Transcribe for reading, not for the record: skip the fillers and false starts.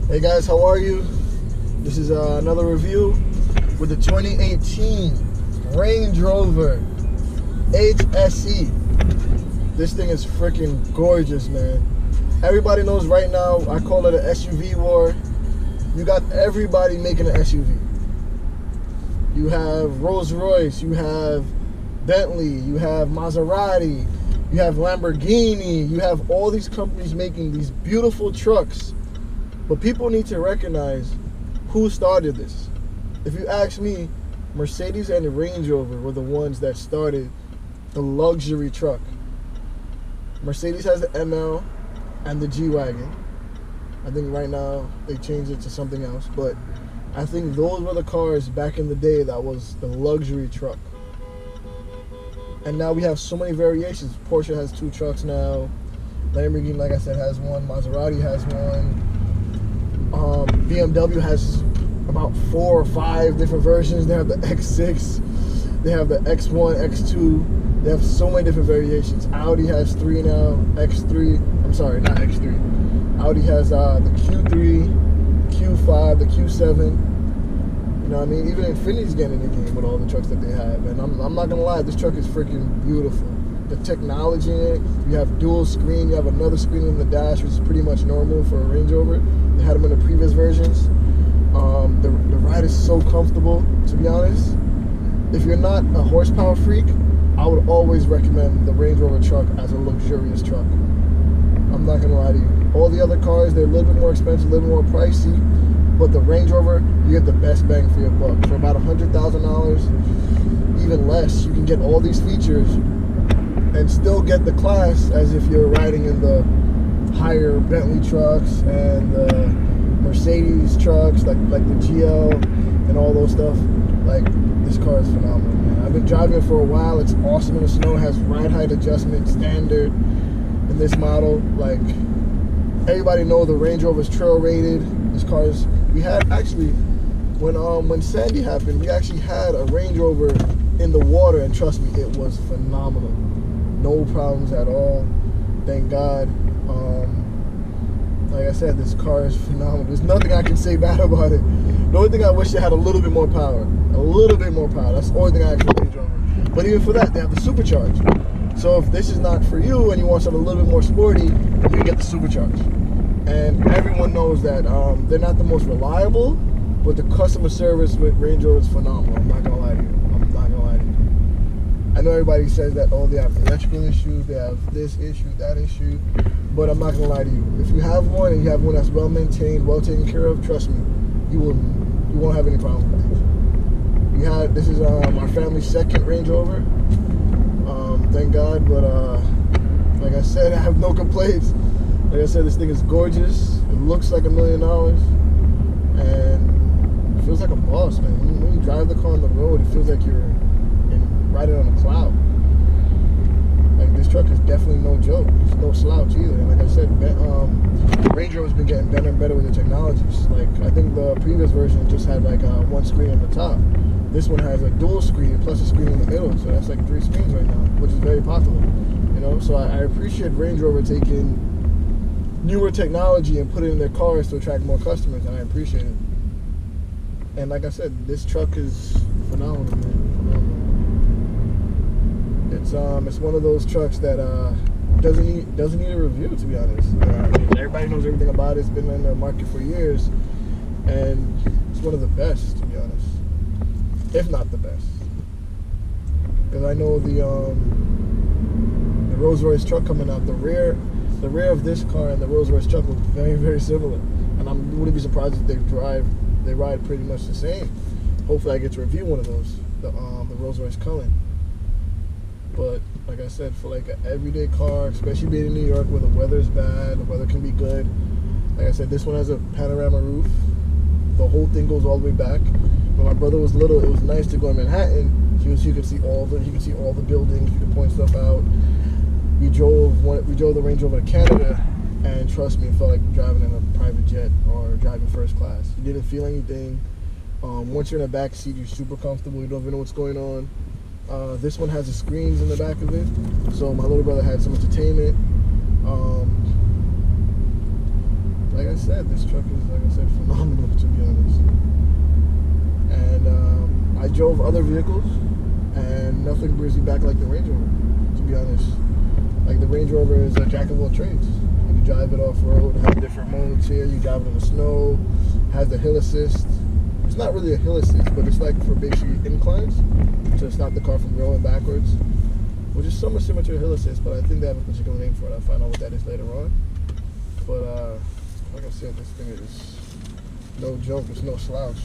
Hey guys, how are you? This is another review with the 2018 Range Rover HSE. This thing is freaking gorgeous, man. Everybody knows right now, I call it an SUV war. You got everybody making an SUV. You have Rolls Royce, you have Bentley, you have Maserati, you have Lamborghini, you have all these companies making these beautiful trucks. But people need to recognize who started this. If you ask me, Mercedes and the Range Rover were the ones that started the luxury truck. Mercedes has the ML and the G-Wagon. I think right now they changed it to something else, but I think those were the cars back in the day that was the luxury truck. And now we have so many variations. Porsche has 2 trucks now. Lamborghini, like I said, has one. Maserati has one. BMW has about 4 or 5 different versions. They have the X6, they have the X1, X2. They have so many different variations. Audi has 3 now. X3. I'm sorry, not X3. Audi has the Q3, Q5, the Q7. You know what I mean? Even Infinity's getting in the game with all the trucks that they have. And I'm not gonna lie, this truck is freaking beautiful. The technology in it, you have dual screen, you have another screen in the dash, which is pretty much normal for a Range Rover. They had them in the previous versions. The ride is so comfortable, to be honest. If you're not a horsepower freak, I would always recommend the Range Rover truck as a luxurious truck. I'm not gonna lie to you. All the other cars, they're a little bit more expensive, a little more pricey, but the Range Rover, you get the best bang for your buck. For about $100,000, even less, you can get all these features and still get the class as if you're riding in the higher Bentley trucks and the Mercedes trucks, like the GL and all those stuff. Like, this car is phenomenal, man. I've been driving it for a while. It's awesome in the snow. It has ride height adjustment standard in this model. Like, everybody know the Range Rover is trail rated. This car is, we had actually, when Sandy happened, we actually had a Range Rover in the water, and trust me, it was phenomenal. No problems at all, thank God. Like I said, this car is phenomenal. There's nothing I can say bad about it. The only thing I wish it had a little bit more power. A little bit more power. That's the only thing I actually Range Rover. But even for that, they have the supercharge. So if this is not for you and you want something a little bit more sporty, you can get the supercharge. And everyone knows that they're not the most reliable, but the customer service with Range Rover is phenomenal. I'm not gonna lie to you. I'm not gonna lie to you. I know everybody says that, oh, they have electrical issues, they have this issue, that issue, but I'm not gonna lie to you. If you have one and you have one that's well maintained, well taken care of, trust me, you won't have any problems with it. This is our family's second Range Rover. Thank God, but like I said, I have no complaints. Like I said, this thing is gorgeous. It looks like $1 million, and it feels like a boss, man. When you drive the car on the road, it feels like you're riding on a cloud. Like, this truck is definitely no joke. It's no slouch either. And like I said, Range Rover's been getting better and better with the technologies. Like, I think the previous version just had like one screen on the top. This one has a dual screen plus a screen in the middle, so that's like 3 screens right now, which is very popular. You know, so I appreciate Range Rover taking newer technology and put it in their cars to attract more customers, and I appreciate it. And like I said, this truck is phenomenal, man. It's one of those trucks that doesn't need a review, to be honest. I mean, everybody knows everything about it. It's been in the market for years, and it's one of the best, to be honest, if not the best. Because I know the Rolls Royce truck coming out, the rear of this car and the Rolls Royce truck look very, very similar, and I wouldn't be surprised if they ride pretty much the same. Hopefully, I get to review one of those, the Rolls Royce Cullen. But like I said, for like an everyday car, especially being in New York where the weather's bad, the weather can be good. Like I said, this one has a panorama roof. The whole thing goes all the way back. When my brother was little, it was nice to go in Manhattan. He could see all the buildings. You could point stuff out. We drove the Range Rover to Canada, and trust me, it felt like driving in a private jet or driving first class. You didn't feel anything. Once you're in the back seat, you're super comfortable. You don't even know what's going on. This one has the screens in the back of it, so my little brother had some entertainment. like I said, this truck is, like I said, phenomenal, to be honest. And I drove other vehicles, and nothing brings me back like the Range Rover, to be honest. Like, the Range Rover is a jack of all trades. You drive it off-road, have different modes here, you drive it in the snow, has the hill assist. It's not really a hill assist, but it's like for basically inclines, to stop the car from going backwards, which is somewhat similar to a hill assist, but I think they have a particular name for it. I'll find out what that is later on. But like I said, this thing is no joke, it's no slouch.